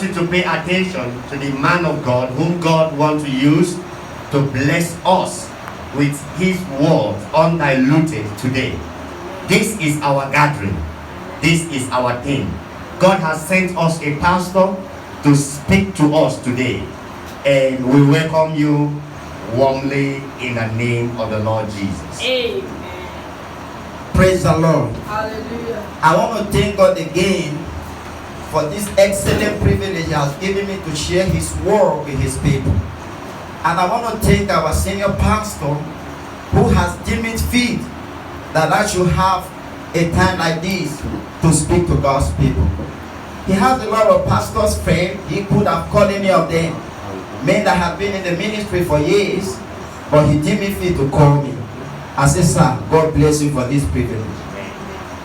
To pay attention to the man of God whom God wants to use to bless us with his word undiluted today. This is our gathering. This is our thing. God has sent us a pastor to speak to us today, and we welcome you warmly in the name of the Lord Jesus. Amen. Praise the Lord. Hallelujah. I want to thank God again for this excellent privilege He has given me to share His word with His people. And I want to thank our senior pastor who has deemed it fit that I should have a time like this to speak to God's people. He has a lot of pastors' friends. He could have called any of them, men that have been in the ministry for years, but he deemed it fit to call me. I said, sir, God bless you for this privilege.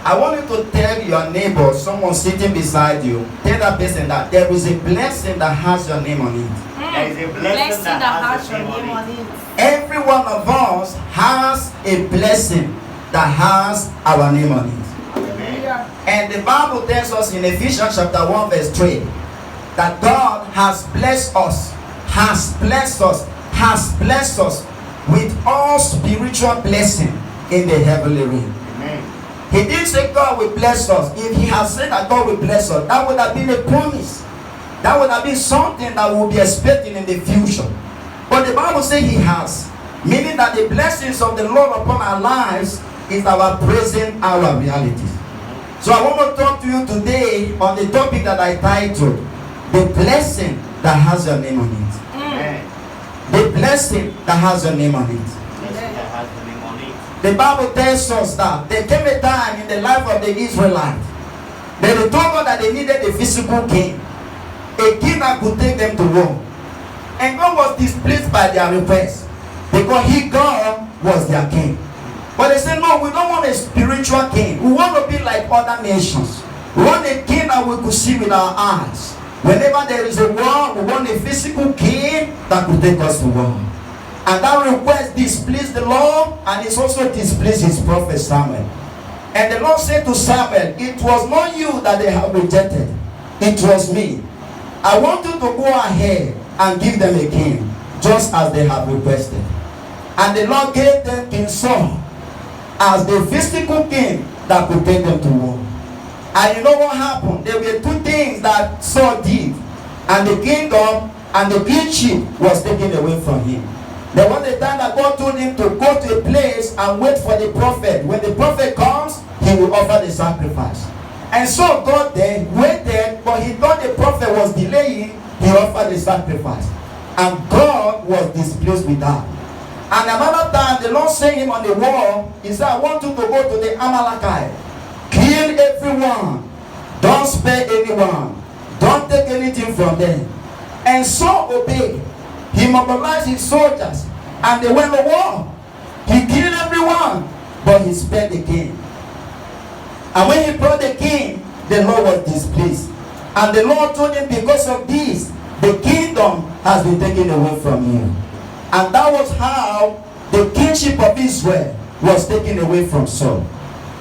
I want you to tell your neighbor, someone sitting beside you, tell that person that there is a blessing that has your name on it. There is a blessing that has your name on it. Every one of us has a blessing that has our name on it. Amen. And the Bible tells us in Ephesians chapter 1 verse 3 that God has blessed us with all spiritual blessing in the heavenly realm. He didn't say God will bless us. If he had said that God will bless us, that would have been a promise. That would have been something that we'll be expecting in the future. But the Bible says he has. Meaning that the blessings of the Lord upon our lives is our present, our reality. So I want to talk to you today on the topic that I titled, the blessing that has your name on it. The blessing that has your name on it. The Bible tells us that there came a time in the life of the Israelites that they told God that they needed a physical king, a king that could take them to war. And God was displeased by their request because God was their king. But they said, no, we don't want a spiritual king. We want to be like other nations. We want a king that we could see with our eyes. Whenever there is a war, we want a physical king that could take us to war. And that request displeased the Lord, and it also displeased his prophet Samuel. And the Lord said to Samuel, it was not you that they have rejected, it was me. I want you to go ahead and give them a king, just as they have requested. And the Lord gave them King Saul as the physical king that could take them to war. And you know what happened? There were two things that Saul did, and the kingdom and the kingship was taken away from him. There was a time that God told him to go to a place and wait for the prophet. When the prophet comes, he will offer the sacrifice. And so God then waited, but he thought the prophet was delaying. He offered the sacrifice. And God was displeased with that. And another time, the Lord sent him on the wall. He said, I want you to go to the Amalekite. Kill everyone. Don't spare anyone. Don't take anything from them. And so obeyed. He mobilized his soldiers and they went to war. He killed everyone, but he spared the king. And when he brought the king, the Lord was displeased. And the Lord told him, because of this, the kingdom has been taken away from you. And that was how the kingship of Israel was taken away from Saul.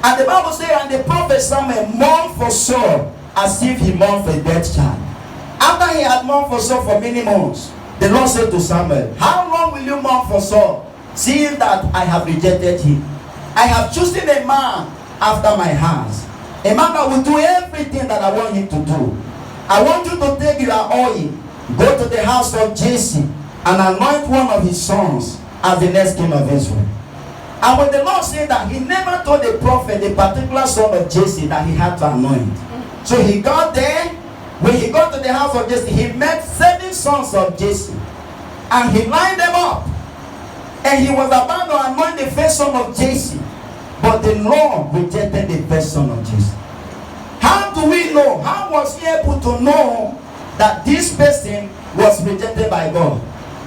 And the Bible says, and the prophet Samuel mourned for Saul as if he mourned for a dead child. After he had mourned for Saul for many months, the Lord said to Samuel, how long will you mourn for Saul, seeing that I have rejected him? I have chosen a man after my heart, a man that will do everything that I want him to do. I want you to take your oil, go to the house of Jesse, and anoint one of his sons as the next king of Israel. And when the Lord said that, he never told the prophet, the particular son of Jesse, that he had to anoint. So he got there. When he got to the house of Jesse, he met 7 sons of Jesse. And he lined them up. And he was about to anoint the first son of Jesse. But the Lord rejected the first son of Jesse. How do we know? How was he able to know that this person was rejected by God?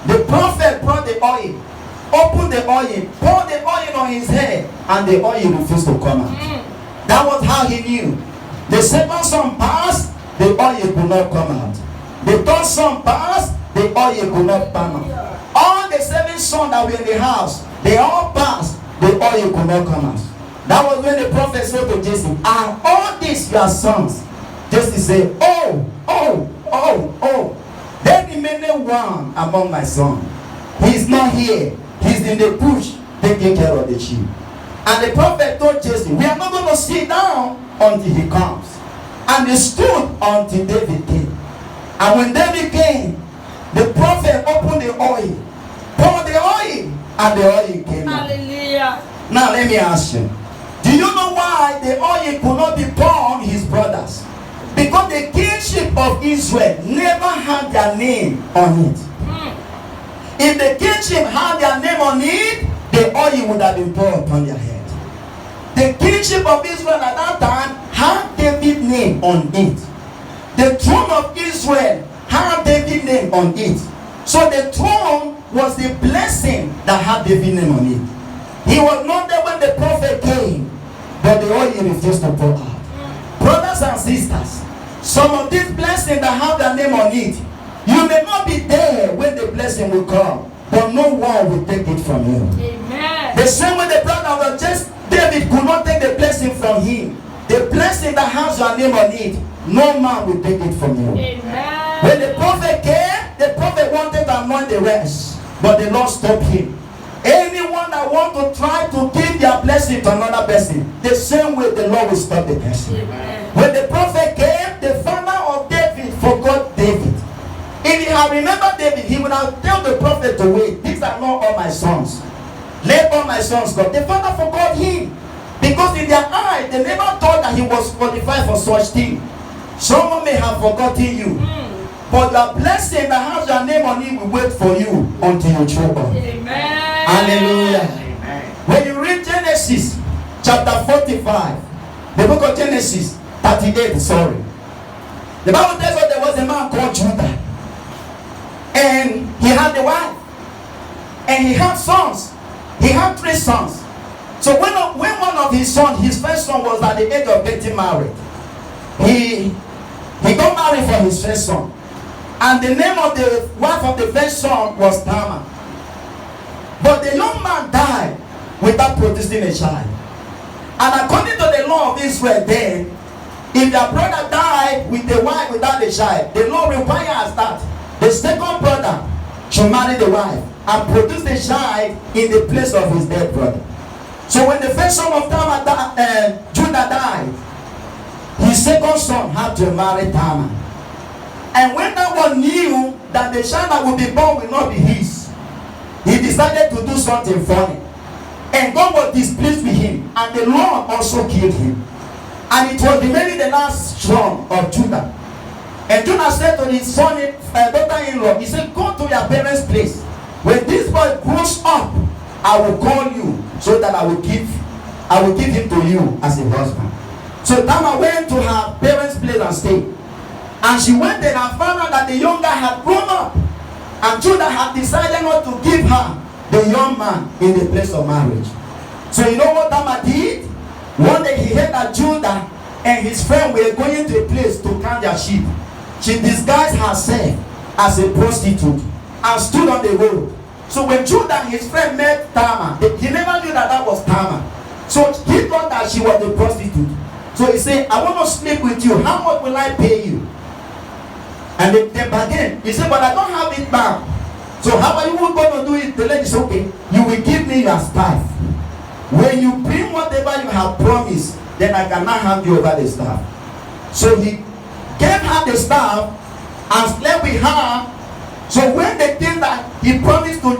The prophet brought the oil, opened the oil, poured the oil on his head, and the oil refused to come out. That was how he knew. The second son passed, the oil could not come out. The third son passed, the oil could not come out. All the 7 sons that were in the house, they all passed, the oil could not come out. That was when the prophet said to Jesse, are all these your sons? Jesse said, oh, there remained one among my sons. He is not here. He's in the bush taking care of the sheep. And the prophet told Jesse, we are not going to sit down until he comes. And they stood until David came. And when David came, the prophet opened the oil, poured the oil, and the oil came out. Hallelujah. Now let me ask you, do you know why the oil could not be poured on his brothers? Because the kingship of Israel never had their name on it. If the kingship had their name on it, the oil would have been poured upon their head. The kingship of Israel at that time had David's name on it. The throne of Israel had David's name on it. So the throne was the blessing that had David's name on it. He was not there when the prophet came, but the oil refused to pour out. Brothers and sisters, some of these blessings that have their name on it, you may not be there when the blessing will come, but no one will take it from you. Amen. The same way the brother of David could not take the blessing from him. The blessing that has your name on it, no man will take it from you. Amen. When the prophet came, the prophet wanted to anoint the rest, but the Lord stopped him. Anyone that want to try to give their blessing to another person, the same way the Lord will stop the person. Amen. When the prophet came, the father of David forgot David. If he had remembered David, he would have told the prophet to wait. These are not all my sons. Let all my sons go. The father forgot him. Because in their eyes, they never thought that he was qualified for such thing. Someone may have forgotten you. But the blessing that has your name on it will wait for you until you show up. Amen. Hallelujah. Amen. When you read Genesis chapter 45, the book of Genesis 38, sorry. The Bible tells us there was a man called Judah. And he had a wife. And he had sons. He had 3 sons. So when one of his sons, his first son, was at the age of getting married, he got married for his first son. And the name of the wife of the first son was Tamar. But the young man died without producing a child. And according to the law of Israel then, if their brother died with a wife without a child, the law requires that the second brother should marry the wife and produce the child in the place of his dead brother. So when the first son of Judah died, his second son had to marry Tamar. And when that one knew that the child that would be born will not be his, he decided to do something funny. And God was displeased with him, and the Lord also killed him. And it was remaining the last son of Judah. And Judah said to his daughter-in-law, he said, go to your parents' place. When this boy grows up, I will call you so that I will give him to you as a husband. So Tamar went to her parents' place and stayed. And she went there and found out that the young guy had grown up. And Judah had decided not to give her the young man in the place of marriage. So you know what Tamar did? One day he heard that Judah and his friend were going to a place to count their sheep. She disguised herself as a prostitute and stood on the road. So when Judah and his friend met Tamar, he never knew that was Tamar. So he thought that she was a prostitute. So he said, I want to sleep with you. How much will I pay you? And they bargained. He said, but I don't have it now. So how are you going to do it? The lady said, okay, you will give me your staff. When you bring whatever you have promised, then I cannot hand you over the staff. So he gave her the staff and slept with her. So when the thing that he promised to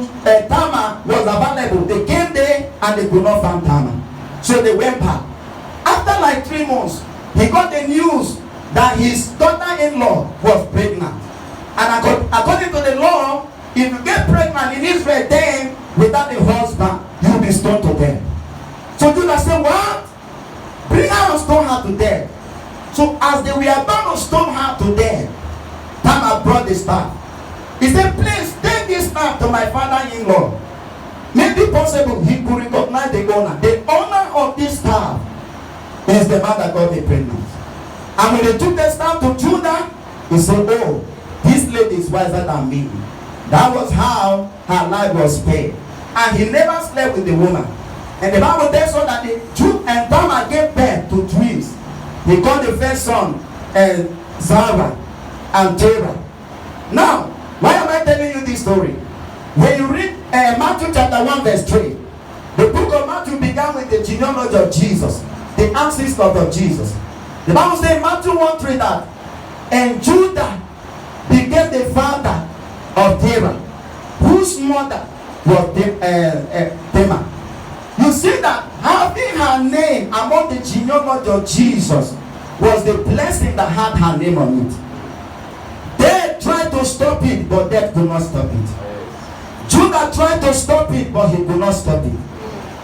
Tamar was available, they came there and they could not find Tamar. So they went back. After like 3 months, he got the news that his daughter-in-law was pregnant. And according to the law, if you get pregnant in Israel then without a husband, you will be stoned to death. So Judah said, what? Bring her and stone her to death. So as they were about to stone her to death, Tamar brought the staff. He said, please take this staff to my father-in-law. Maybe possible he could recognize the owner. The owner of this staff is the man that got me pregnant. And when they took the staff to Judah, he said, oh, this lady is wiser than me. That was how her life was spared. And he never slept with the woman. And the Bible tells us that the Judah and Tamar gave birth to twins. He called the first son Zara. and Terah. Now, why am I telling you this story? When you read Matthew chapter 1 verse 3, the book of Matthew began with the genealogy of Jesus, the ancestors of Jesus. The Bible says in Matthew 1:3 that, and Judah became the father of Terah, whose mother was Tamar. You see that having her name among the genealogy of Jesus was the blessing that had her name on it. They tried to stop it, but death could not stop it. Judah tried to stop it, but he could not stop it.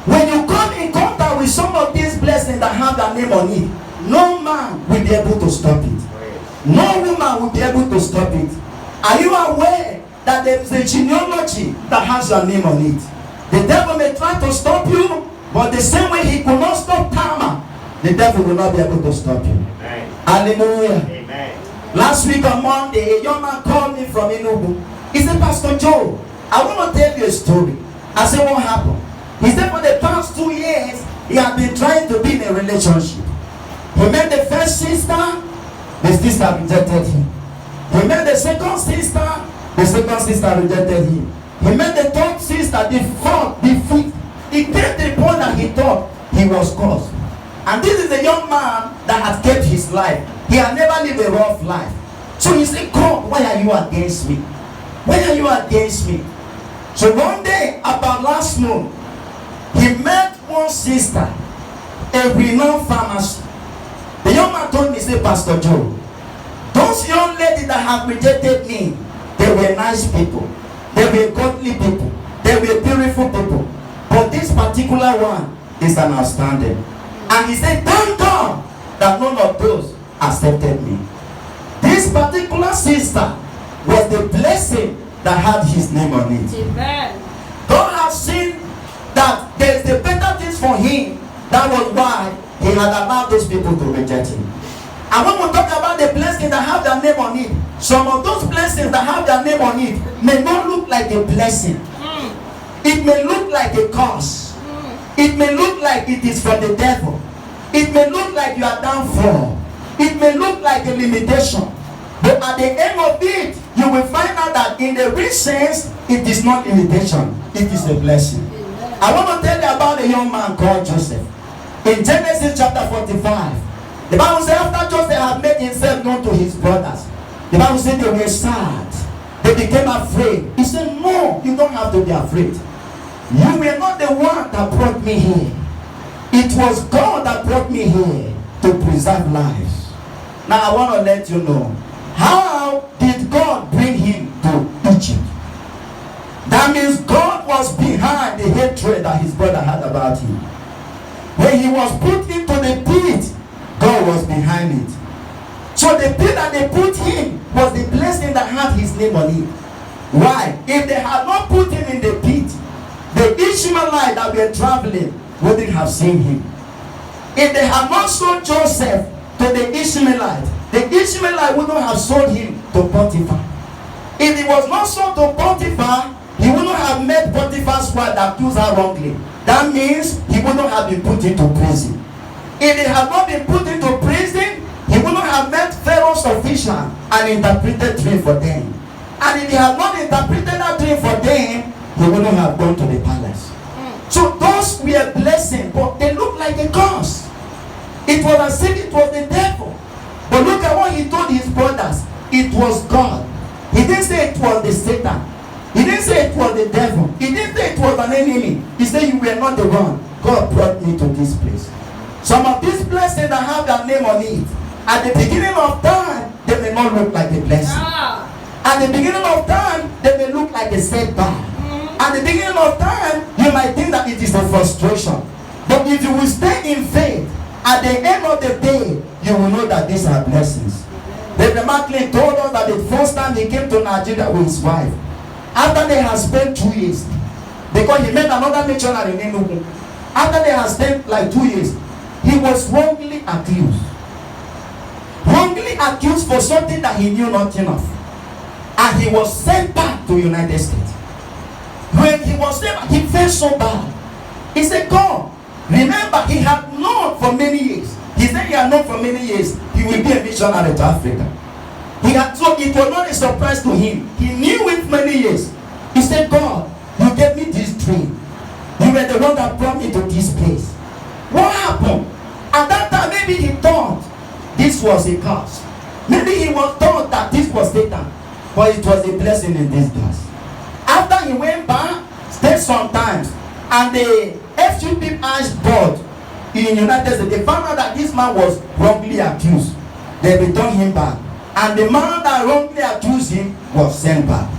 When you come in contact with some of these blessings that have their name on it, no man will be able to stop it. No woman will be able to stop it. Are you aware that there is a genealogy that has your name on it? The devil may try to stop you, but the same way he could not stop Tamar, the devil will not be able to stop you. Amen. Hallelujah. Amen. Last week on Monday, a young man called me from Enugu. He said, Pastor Joe, I want to tell you a story. I said, what happened? He said, for the past 2 years, he had been trying to be in a relationship. He met the first sister, the sister rejected him. He met the second sister, the second sister rejected him. He met the third sister, the fourth, the fifth. He came to the point that he thought he was cursed. And this is a young man that had kept his life. He had never lived a rough life. So he said, God, why are you against me? Why are you against me? So one day, about last month, he met one sister, a renowned pharmacist. The young man told me, he said, Pastor Joe, those young ladies that have rejected me, they were nice people. They were godly people. They were beautiful people. But this particular one is an outstanding. And he said, thank God that none of those accepted me. This particular sister was the blessing that had his name on it. Amen. God has seen that there is the better things for him. That was why he had allowed those people to reject him. And when we talk about the blessings that have their name on it, some of those blessings that have their name on it may not look like a blessing. It may look like a curse. It may look like it is from the devil. It may look like you are down for. It may look like a limitation. But at the end of it, you will find out that in the real sense, it is not limitation. It is a blessing. I want to tell you about a young man called Joseph. In Genesis chapter 45, the Bible says after Joseph had made himself known to his brothers, the Bible said they were sad. They became afraid. He said, no, you don't have to be afraid. You were not the one that brought me here. It was God that brought me here to preserve lives. Now I want to let you know, how did God bring him to Egypt? That means God was behind the hatred that his brother had about him. When he was put into the pit, God was behind it. So the pit that they put him was the blessing that had his name on it. Why? If they had not put him in the pit, the Ishmaelites that were traveling wouldn't have seen him. If they had not sold Joseph to the Ishmaelite, the Ishmaelite wouldn't have sold him to Potiphar. If he was not sold to Potiphar, he wouldn't have met Potiphar's wife that accused her wrongly. That means he wouldn't have been put into prison. If he had not been put into prison, he wouldn't have met Pharaoh's official and interpreted dream for them. And if he had not interpreted that dream for them, he wouldn't have gone to the palace. So those were blessings, but they looked like a curse. It was as if it was the devil. But look at what he told his brothers. It was God. He didn't say it was the Satan. He didn't say it was the devil. He didn't say it was an enemy. He said you were not the one. God brought me to this place. Some of these blessings that have their name on it, at the beginning of time, they may not look like a blessing. At the beginning of time, they may look like a setback. At the beginning of time, you might think that it is a frustration. But if you will stay in faith, at the end of the day, you will know that these are blessings. David Macklin told us that the first time he came to Nigeria with his wife, after they had spent 2 years, because he met another missionary in Enugu, after they had spent like 2 years, he was wrongly accused. Wrongly accused for something that he knew nothing of. And he was sent back to the United States. When he was sent back, he felt so bad. He said, God, remember, he had known for many years. He said he had known for many years he will be a missionary to Africa. So it was not a surprise to him. He knew it many years. He said, God, you gave me this dream. You were the one that brought me to this place. What happened? At that time, maybe he thought this was a curse. Maybe he was thought that this was Satan. But it was a blessing in disguise. After he went back, stayed some time, and the FUPI board in the United States, they found out that this man was wrongly accused. They returned him back. And the man that wrongly accused him was sent back.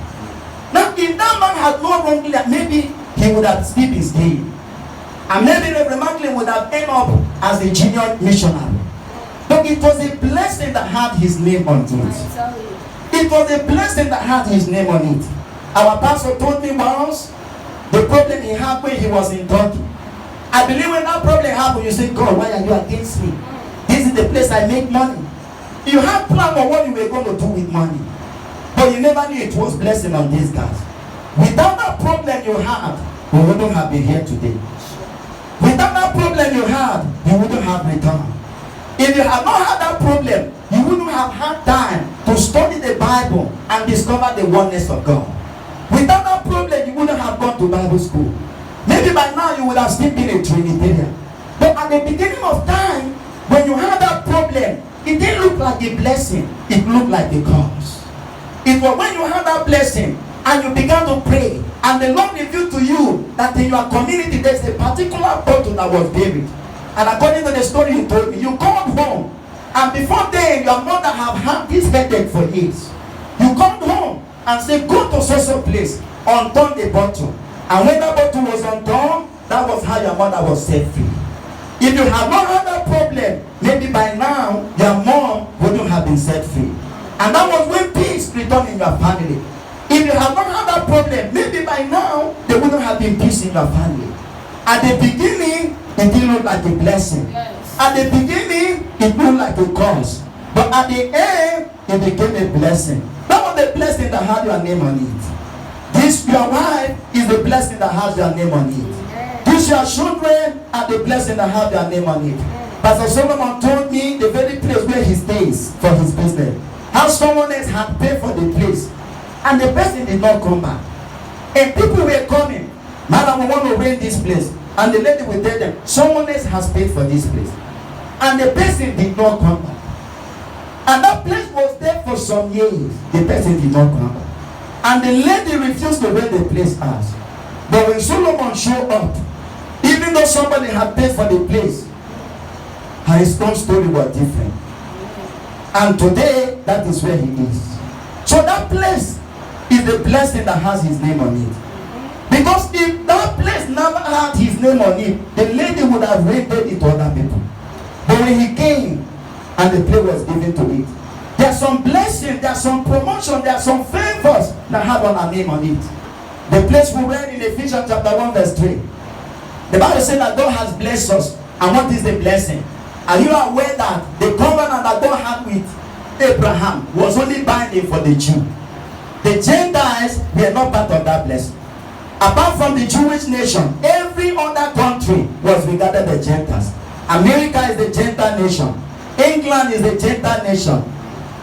Now, if that man had not wrongly, maybe he would have still been staying. And maybe Reverend Macklin would have ended up as a junior missionary. But it was a blessing that had his name on it. It was a blessing that had his name on it. Our pastor told me once the problem he had when he was in Turkey. I believe when that problem happened, you say, God, why are you against me? This is the place I make money. You had plan on what you were going to do with money. But you never knew it was blessing on these guys. Without that problem you had, we wouldn't have been here today. Without that problem you had, you wouldn't have returned. If you had not had that problem, you wouldn't have had time to study the Bible and discover the oneness of God. Without that problem, you wouldn't have gone to Bible school. Maybe by now you would have still been a Trinitarian. But at the beginning of time, when you had that problem, it didn't look like a blessing. It looked like a curse. It was when you had that blessing and you began to pray, and the Lord revealed to you that in your community there's a particular bottle that was buried. And according to the story he told me, you called home, and before then your mother have had this headache for years. You called home and said, go to social place, unturn the bottle. And when that bottle was undone, that was how your mother was set free. If you have not had that problem, maybe by now your mom wouldn't have been set free. And that was when peace returned in your family. If you have not had that problem, maybe by now there wouldn't have been peace in your family. At the beginning, it didn't look like a blessing. Yes. At the beginning, it looked like a curse. But at the end, it became a blessing. That was the blessing that had your name on it. This, your wife, is the blessing that has your name on it. This, your children, are the blessing that have your name on it. Pastor Solomon told me the very place where he stays for his business, how someone else had paid for the place, and the person did not come back. And people were coming, madam, we want to rent this place. And the lady will tell them, someone else has paid for this place. And the person did not come back. And that place was there for some years. The person did not come back. And the lady refused to rent the place out. But when Solomon showed up, even though somebody had paid for the place, his own story was different. And today, that is where he is. So that place is the blessing that has his name on it. Because if that place never had his name on it, the lady would have rented it to other people. But when he came and the place was given to it, there's some blessing, there's some promotion, there's some favors that have our name on it. The place we read in Ephesians chapter 1 verse 3. The Bible says that God has blessed us. And what is the blessing? Are you aware that the covenant that God had with Abraham was only binding for the Jew? The Gentiles were not part of that blessing. Apart from the Jewish nation, every other country was regarded as Gentiles. America is the Gentile nation. England is the Gentile nation.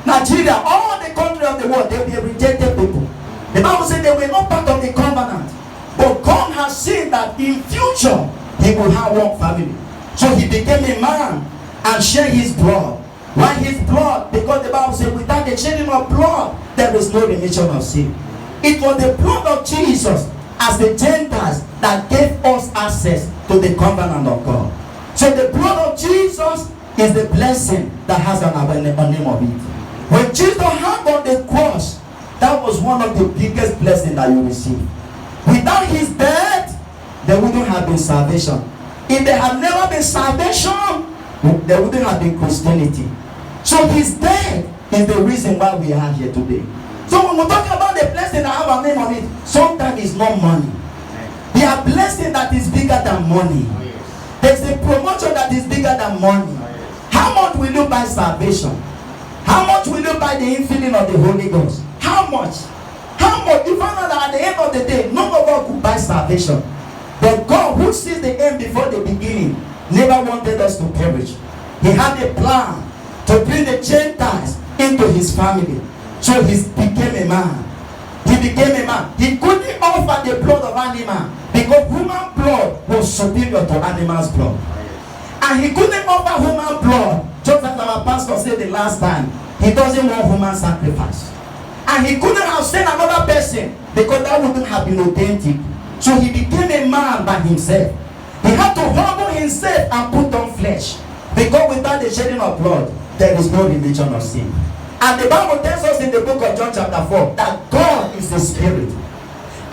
Nigeria, all the countries of the world, they were rejected people. The Bible said they were not part of the covenant. But God has seen that in future, he will have one family. So he became a man and shed his blood. Why his blood? Because the Bible said without the shedding of blood, there is no remission of sin. It was the blood of Jesus as the Gentiles that gave us access to the covenant of God. So the blood of Jesus is the blessing that has an name of it. When Jesus hung on the cross, that was one of the biggest blessings that you receive. Without his death, there wouldn't have been salvation. If there had never been salvation, there wouldn't have been Christianity. So his death is the reason why we are here today. So when we talk about the blessing that have a name on it, sometimes it's not money. There are blessings that is bigger than money. There's a promotion that is bigger than money. How much will you buy salvation? How much will you buy the infilling of the Holy Ghost? How much? How much? You find out that at the end of the day, none of us could buy salvation. But God, who sees the end before the beginning, never wanted us to perish. He had a plan to bring the Gentiles into his family. So he became a man. He became a man. He couldn't offer the blood of animal because human blood was superior to animal's blood. And he couldn't offer human blood, just as our pastor said the last time. He doesn't want human sacrifice. And he couldn't have sent another person because that wouldn't have been authentic. So he became a man by himself. He had to humble himself and put on flesh. Because without the shedding of blood, there is no remission of sin. And the Bible tells us in the book of John chapter 4 that God is the Spirit.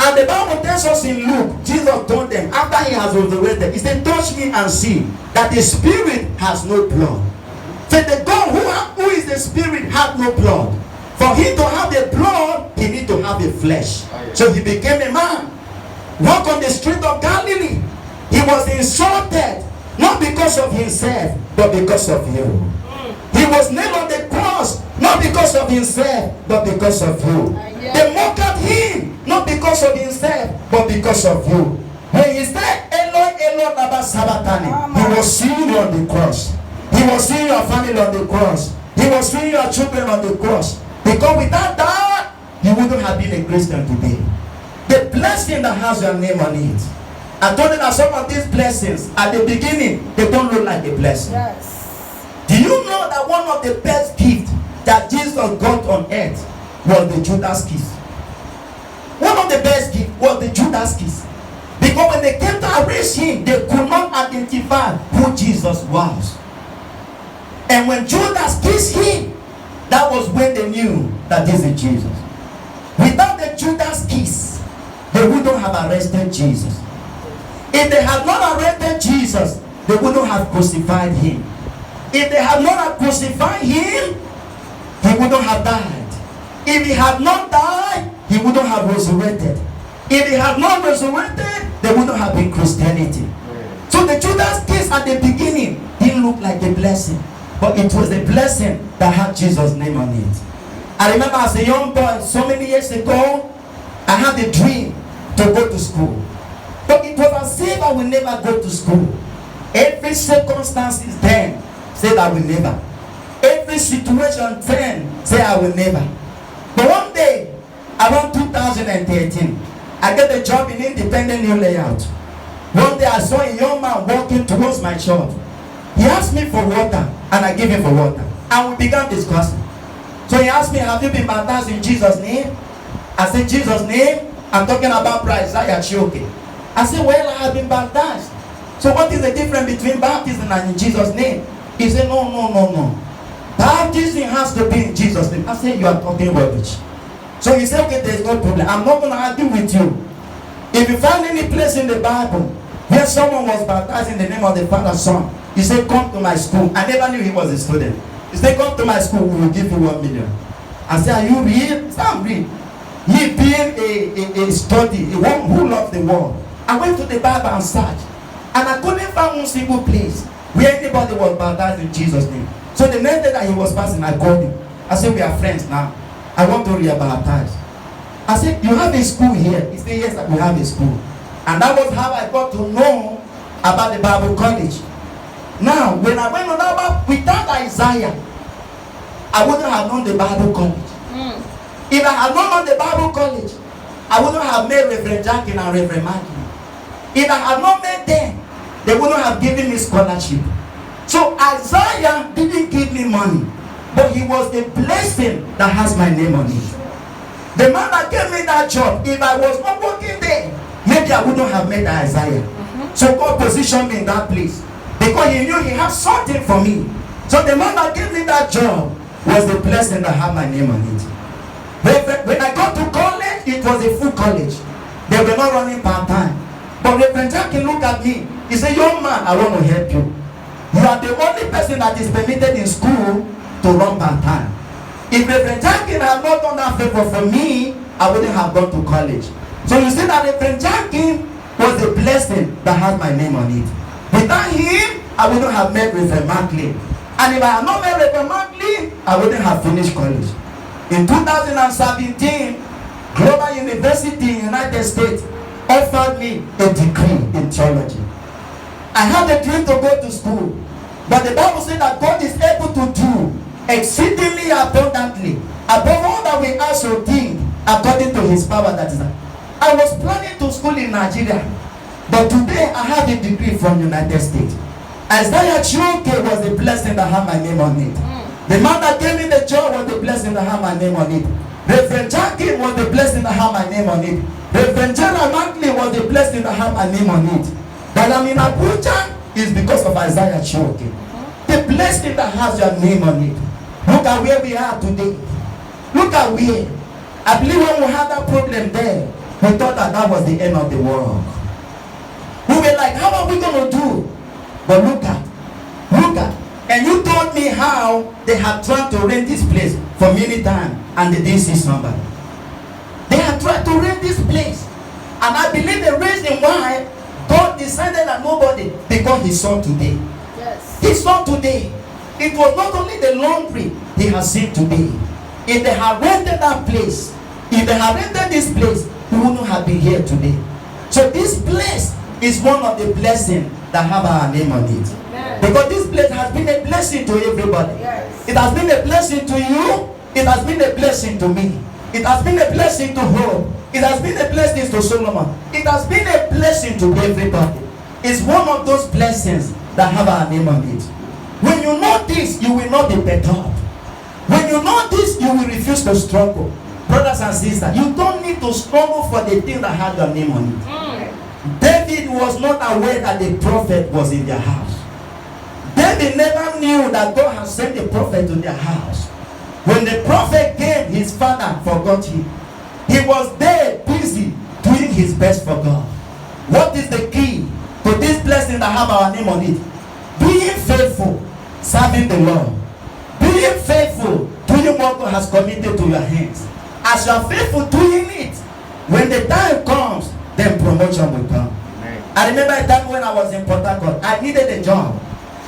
And the Bible tells us in Luke, Jesus told them after he has resurrected, he said, touch me and see that the Spirit has no blood. So the God who is the Spirit had no blood. For him to have the blood, he need to have the flesh. So he became a man. Walk on the street of Galilee. He was insulted, not because of himself, but because of you. He was nailed on the cross, not because of himself, but because of you. They mocked at him, not because of himself, but because of you. When he said, Eloi, Eloi, lama sabachthani, he was seeing you on the cross. He was seeing your family on the cross. He was seeing your children on the cross. Because without that, you wouldn't have been a Christian today. The blessing that has your name on it. I told you that some of these blessings, at the beginning, they don't look like a blessing. Yes. Do you know that one of the best gifts that Jesus got on earth was the Judas kiss? One of the best gifts was the Judas kiss. Because when they came to arrest him, they could not identify who Jesus was. And when Judas kissed him, that was when they knew that this is Jesus. Without the Judas kiss, they wouldn't have arrested Jesus. If they had not arrested Jesus, they wouldn't have crucified him. If they had not crucified him, he wouldn't have died. If he had not died, he wouldn't have resurrected. If he had not resurrected, there wouldn't have been Christianity. So the Judas kiss at the beginning didn't look like a blessing, but it was a blessing that had Jesus' name on it. I remember as a young boy, so many years ago, I had a dream to go to school. But it was as if I will never go to school. Every circumstance is then said I will never. Every situation then say I will never. But one day, around 2013, I get a job in Independent New Layout. One day I saw a young man walking towards my shop. He asked me for water, and I gave him for water. And we began discussing. So he asked me, have you been baptized in Jesus' name? I said, Jesus' name? I'm talking about Isaiah Chioke. I said, well, I have been baptized. So what is the difference between baptism and in Jesus' name? He said, no. Baptism has to be in Jesus' name. I said, you are talking rubbish. So he said, okay, there's no problem. I'm not going to argue with you. If you find any place in the Bible where someone was baptized in the name of the Father, Son, he said, come to my school. I never knew he was a student. He said, come to my school, we will give you 1 million. I said, are you real? He said, I'm real. He being a study, a one who loved the world. I went to the Bible and searched. And I couldn't find one single place where anybody was baptized in Jesus' name. So the next day that he was passing, I called him. I said, we are friends now. I want to re-baptize. I said, you have a school here? He said, yes, we have a school. And that was how I got to know about the Bible college. Now, when I went on that, without Isaiah, I wouldn't have known the Bible college. If I had not known the Bible college, I wouldn't have met Reverend Jackie and Reverend Maggie. If I had not met them, they wouldn't have given me scholarship. So Isaiah didn't give me money, but he was a blessing that has my name on it. The man that gave me that job, if I was not working there, maybe I wouldn't have met Isaiah. So God positioned me in that place because he knew he had something for me. So the man that gave me that job was the blessing that had my name on it. When I got to college, it was a full college. They were not running part-time. But Reverend Jackie looked at me. He said, young man, I want to help you. You are the only person that is permitted in school to run part-time. If Reverend Jackie had not done that favor for me, I wouldn't have gone to college. So you see that Reverend Jackie was a blessing that had my name on it. Without him, I wouldn't have met Reverend Macklin. And if I had not met Reverend Macklin, I wouldn't have finished college. In 2017, Global University in the United States offered me a degree in theology. I had a dream to go to school, but the Bible said that God is able to do exceedingly abundantly, above all that we ask or think, according to his power that is. I was planning to school in Nigeria, but today I have a degree from United States. Isaiah Chioke was the blessing that had my name on it. The man that gave me the job was the blessing that had my name on it. Reverend Jackie was the blessing that had my name on it. Reverend Gerald Mantley was the blessing that had my name on it. That I'm in Abuja is because of Isaiah Chioke. The blessing that has your name on it. Look at where we are today. Look at where. I believe when we had that problem there, we thought that that was the end of the world. We were like, how are we going to do? But look at. And you told me how they have tried to rent this place for many times and they didn't see somebody. They have tried to rent this place. And I believe the reason why God decided that nobody, because he saw today. Yes. He saw today. It was not only the laundry he has seen today. If they had rented that place, if they had rented this place, we wouldn't have been here today. So this place is one of the blessings that have our name on it. Amen. Because this place has been a blessing to everybody. Yes. It has been a blessing to you. It has been a blessing to me. It has been a blessing to Hope. It has been a blessing to Solomon. It has been a blessing to everybody. It's one of those blessings that have our name on it. When you know this, you will not be better. When you know this, you will refuse to struggle. Brothers and sisters, you don't need to struggle for the thing that had your name on it. David was not aware that the prophet was in their house. David never knew that God had sent the prophet to their house. When the prophet came, his father forgot him. He was there busy doing his best for God. What is the key to this blessing that have our name on it? Being faithful, serving the Lord. Being faithful, doing what God has committed to your hands. As you are faithful doing it, when the time comes, then promotion will come. Amen. I remember a time when I was in Port Harcourt. I needed a job.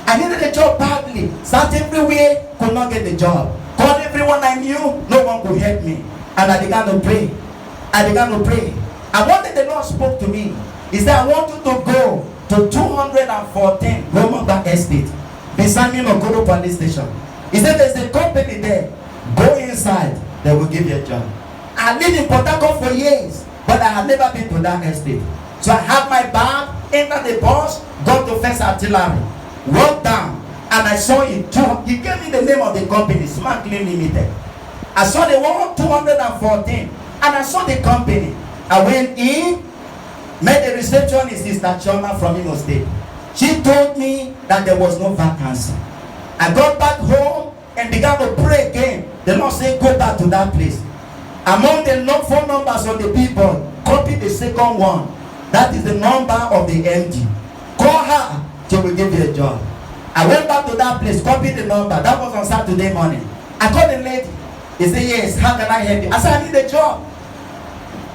I needed a job badly. Sat everywhere, could not get the job. Called everyone I knew, no one could help me. And I began to pray. And one day the Lord spoke to me. He said, I want you to go to 214 Romanba Estate, beside me Okoro Police Station. He said, there's a company there. Go inside, they will give you a job. I lived in Port Harcourt for years, but I had never been to that estate. So I had my bag, entered the bus, got to First Artillery, walked down, and I saw it. He gave me the name of the company, Smart Clean Limited. I saw the one 214, and I saw the company. I went in, met the receptionist, Sister Choma from Imo State. She told me that there was no vacancy. I got back home and began to pray again. The Lord said, go back to that place. Among the phone numbers of the people, copy the second one. That is the number of the MD. Call her, she will give you a job. I went back to that place, copied the number. That was on Saturday morning. I called the lady. He said, yes, how can I help you? I said, I need a job.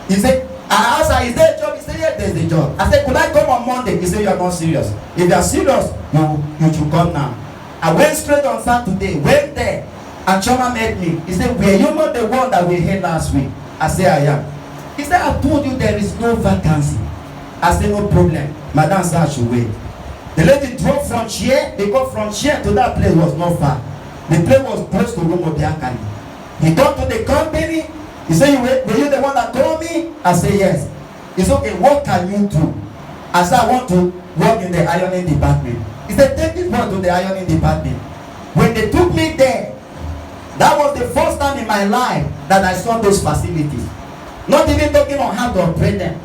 He said, I asked her, is there a job? He said, yes, there's a job. I said, could I come on Monday? He said, you are not serious. If you are serious, you should come now. I went straight on Saturday, went there, and Choma met me. He said, were you not the one that we had last week? I said, I am. He said, I told you there is no vacancy. I said, no problem. Madam said I should wait. The lady drove from here, because from here to that place was not far. The place was close to Romobiakani. He got to the company. He said, were you the one that told me? I said, yes. He said, okay, what can you do? I said, I want to work in the ironing department. He said, take this one to the ironing department. When they took me there, that was the first time in my life that I saw those facilities. Not even talking on how to operate them.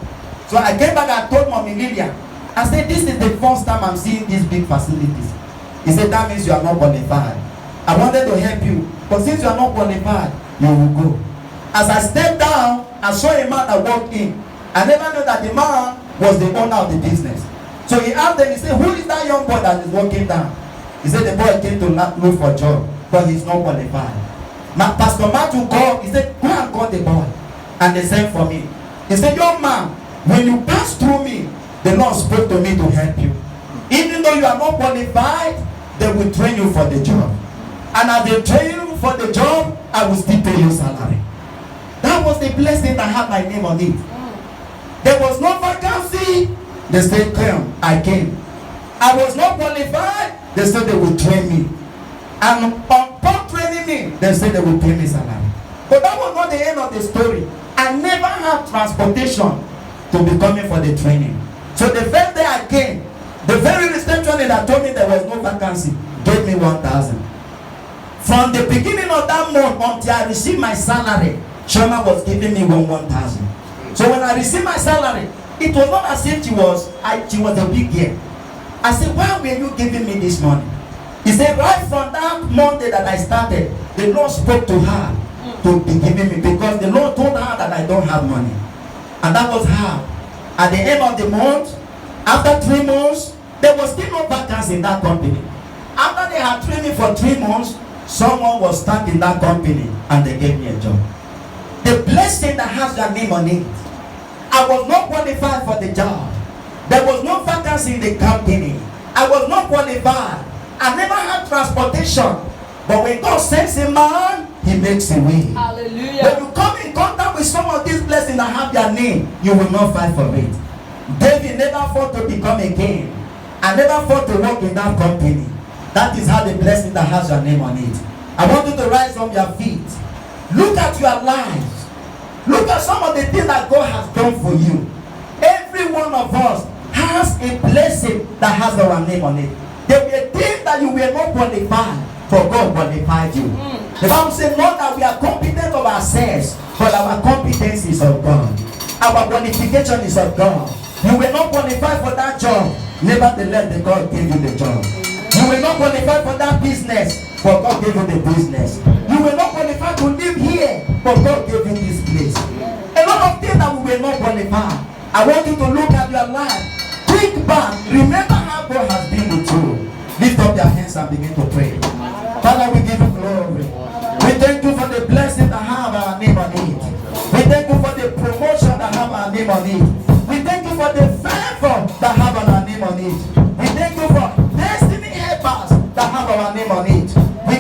So I came back and told Mommy Lydia, I said, this is the first time I'm seeing these big facilities. He said, that means you are not qualified. I wanted to help you, but since you are not qualified, you will go. As I stepped down, I saw a man that walked in. I never knew that the man was the owner of the business. So he asked them, he said, who is that young boy that is walking down? He said, the boy came to look for a job, but he's not qualified. Pastor Matthew called, he said, go and call the boy. And they sent for me. He said, young man, when you pass through me, the Lord spoke to me to help you. Even though you are not qualified, they will train you for the job. And as they train you for the job, I will still pay you salary. That was the blessing that had my name on it. There was no vacancy. They said, come. I came. I was not qualified. They said they would train me. And upon training training, they said they will pay me salary. But that was not the end of the story. I never had transportation to be coming for the training. So the first day I came, the very receptionist that told me there was no vacancy gave me 1,000. From the beginning of that month until I received my salary, Shoma was giving me 1,000. So when I received my salary, it was not as if she was a big girl. I said, why were you giving me this money? He said, right from that Monday that I started, the Lord spoke to her to be giving me, because the Lord told her that I don't have money. And that was how. At the end of the month, after 3 months, there was still no vacancy in that company. After they had trained me for 3 months, someone was stuck in that company and they gave me a job. The blessing that has your name on it. I was not qualified for the job. There was no vacancy in the company. I was not qualified. I never had transportation. But when God sends a man, he makes a way. Hallelujah. When you come in contact with some of these blessings that have your name, you will not fight for it. David never fought to become a king. I never fought to work in that company. That is how the blessing that has your name on it. I want you to rise from your feet. Look at your lives. Look at some of the things that God has done for you. Every one of us has a blessing that has our name on it. There were things that you were not qualified, for God qualified you. The Bible says not that we are competent of ourselves, but our competence is of God. Our qualification is of God. You were not qualified for that job, nevertheless the God gave you the job. You were not qualified for that business, but God gave you the business. You were not qualified to live here, but God gave you this place. A lot of things that we were not qualified. I want you to look at your life. Think back. Remember how God has been with you. Lift up your hands and begin to pray. Father, we give you glory. We thank you for the blessing that have our name on it. We thank you for the promotion that have our name on it. We thank you for the favor that have our name on it. We thank you for destiny helpers that have our name on it.